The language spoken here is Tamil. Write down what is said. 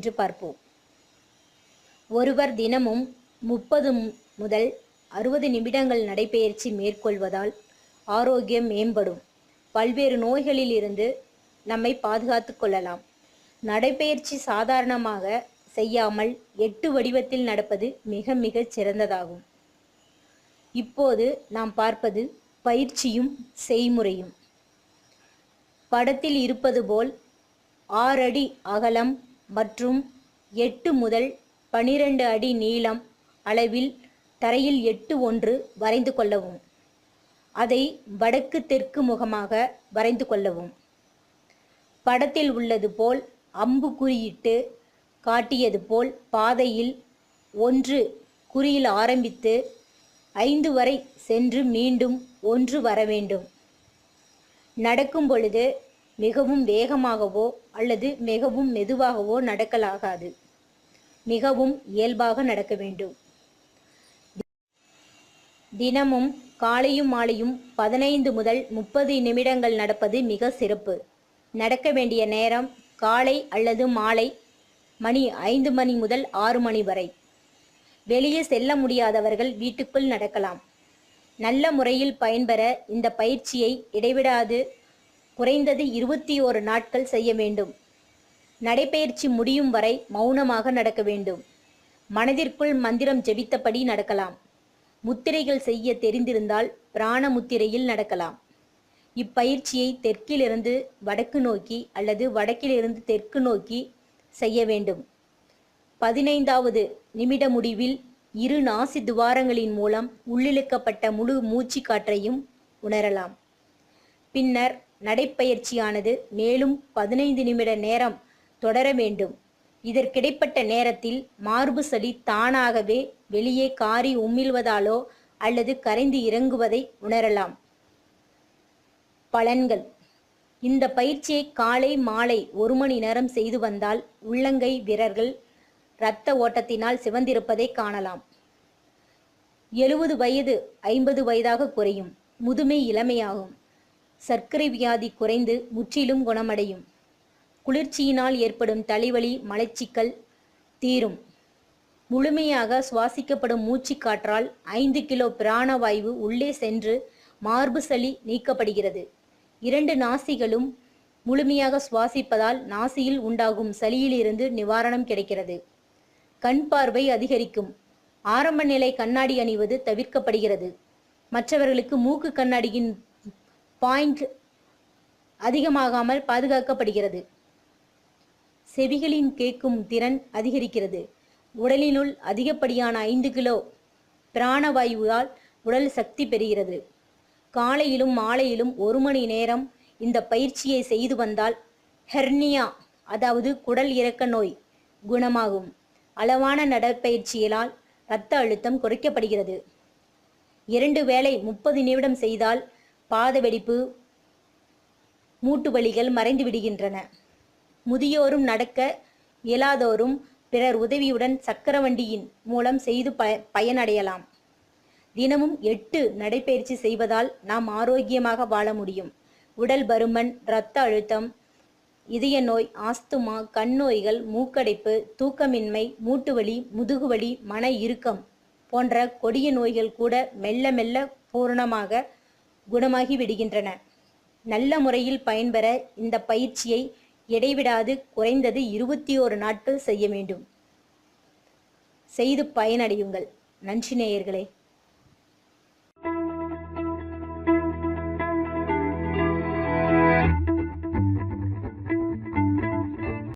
என்று பார்ப்போம். ஒருவர் தினமும் 30 முதல் 60 நிமிடங்கள் நடைபயிற்சி மேற்கொள்வதால் ஆரோக்கியம் மேம்படும். பல்வேறு நோய்களில் இருந்து நம்மை பாதுகாத்து கொள்ளலாம். நடைபயிற்சி சாதாரணமாக செய்யாமல் 8 வடிவத்தில் நடப்பது மிக மிகச் சிறந்ததாகும். இப்போது நாம் பார்ப்பது பயிற்சியும் செய்முறையும். படத்தில் இருப்பது போல் 6 அடி அகலம் மற்றும் 8 முதல் 12 அடி நீளம் அளவில் தரையில் 8 ஒன்று வரைந்து கொள்ளவும். அதை வடக்கு தெற்கு முகமாக வரைந்து கொள்ளவும். படத்தில் உள்ளது போல் அம்பு குறியிட்டு காட்டியது போல் பாதையில் 1 குறியில் ஆரம்பித்து 5 வரை சென்று மீண்டும் 1 வர வேண்டும். நடக்கும் பொழுது மிகவும் வேகமாகவோ அல்லது மிகவும் மெதுவாகவோ நடக்கலாகாது. மிகவும் இயல்பாக நடக்க வேண்டும். தினமும் காலையும் மாலையும் 15 முதல் 30 நிமிடங்கள் நடப்பது மிக சிறப்பு. நடக்க வேண்டிய நேரம் காலை அல்லது மாலை மணி 5 மணி முதல் 6 மணி வரை. வெளியே செல்ல முடியாதவர்கள் வீட்டுக்குள் நடக்கலாம். நல்ல முறையில் பயன்பெற இந்த பயிற்சியை இடைவிடாது குறைந்தது 21 நாட்கள் செய்ய வேண்டும். நடைபயிற்சி முடியும் வரை மௌனமாக நடக்க வேண்டும். மனதிற்குள் மந்திரம் ஜெபித்தபடி நடக்கலாம். முத்திரைகள் செய்ய தெரிந்திருந்தால் பிராண முத்திரையில் நடக்கலாம். இப்பயிற்சியை தெற்கிலிருந்து வடக்கு நோக்கி அல்லது வடக்கிலிருந்து தெற்கு நோக்கி செய்ய வேண்டும். 15வது நிமிட முடிவில் 2 நாசி துவாரங்களின் மூலம் உள்ளிழுக்கப்பட்ட முழு மூச்சு காற்றையும் உணரலாம். பின்னர் நடைப்பயிற்சியானது மேலும் 15 நிமிட நேரம் தொடர வேண்டும். இதற்கிடைப்பட்ட நேரத்தில் மார்பு சளி தானாகவே வெளியே காரி உமிழ்வதாலோ அல்லது கரைந்து இறங்குவதை உணரலாம். பலன்கள்: இந்த பயிற்சியை காலை மாலை 1 மணி நேரம் செய்து வந்தால் உள்ளங்கை விரல்கள் இரத்த ஓட்டத்தினால் சிவந்திருப்பதை காணலாம். 70 வயது 50 வயதாக குறையும். முதுமை இளமையாகும். சர்க்கரை வியாதி குறைந்து முற்றிலும் குணமடையும். குளிர்ச்சியினால் ஏற்படும் தலைவலி மலச்சிக்கல் தீரும். முழுமையாக சுவாசிக்கப்படும் மூச்சு காற்றால் 5 கிலோ பிராணவாயு உள்ளே சென்று மார்பு சளி நீக்கப்படுகிறது. 2 நாசிகளும் முழுமையாக சுவாசிப்பதால் நாசியில் உண்டாகும் சளியிலிருந்து நிவாரணம் கிடைக்கிறது. கண் பார்வை அதிகரிக்கும். ஆரம்ப நிலை கண்ணாடி அணிவது தவிர்க்கப்படுகிறது. மற்றவர்களுக்கு மூக்கு கண்ணாடியின் பாயிண்ட் அதிகமாகாமல் பாதுகாக்கப்படுகிறது. செவிகளின் கேட்கும் திறன் அதிகரிக்கிறது. உடலினுள் அதிகப்படியான 5 கிலோ பிராணவாயுவால் உடல் சக்தி பெறுகிறது. காலையிலும் மாலையிலும் 1 மணி நேரம் இந்த பயிற்சியை செய்து வந்தால் ஹெர்னியா அதாவது குடல் இறக்க நோய் குணமாகும். அளவான நடைப்பயிற்சியால் இரத்த அழுத்தம் குறைக்கப்படுகிறது. 2 வேளை 30 நிமிடம் செய்தால் பாத வெடிப்பு மூட்டு வலிகள் மறைந்து விடுகின்றன. முதியோரும் நடக்க இயலாதோரும் பிறர் உதவியுடன் சக்கரவண்டியின் மூலம் செய்து பயனடையலாம். தினமும் 8 நடைபயிற்சி செய்வதால் நாம் ஆரோக்கியமாக வாழ முடியும். உடல் பருமன், இரத்த அழுத்தம், இதய நோய், ஆஸ்துமா, கண் நோய்கள், மூக்கடைப்பு, தூக்கமின்மை, மூட்டுவலி, முதுகுவலி, மன இறுக்கம் போன்ற கொடிய நோய்கள் கூட மெல்ல மெல்ல பூரணமாக குணமாகி விடுகின்றன. நல்ல முறையில் பயன்பெற இந்த பயிற்சியை இடைவிடாது குறைந்தது 21 நாட்கள் செய்ய வேண்டும். செய்து பயனடையுங்கள். நன்றி நேயர்களே.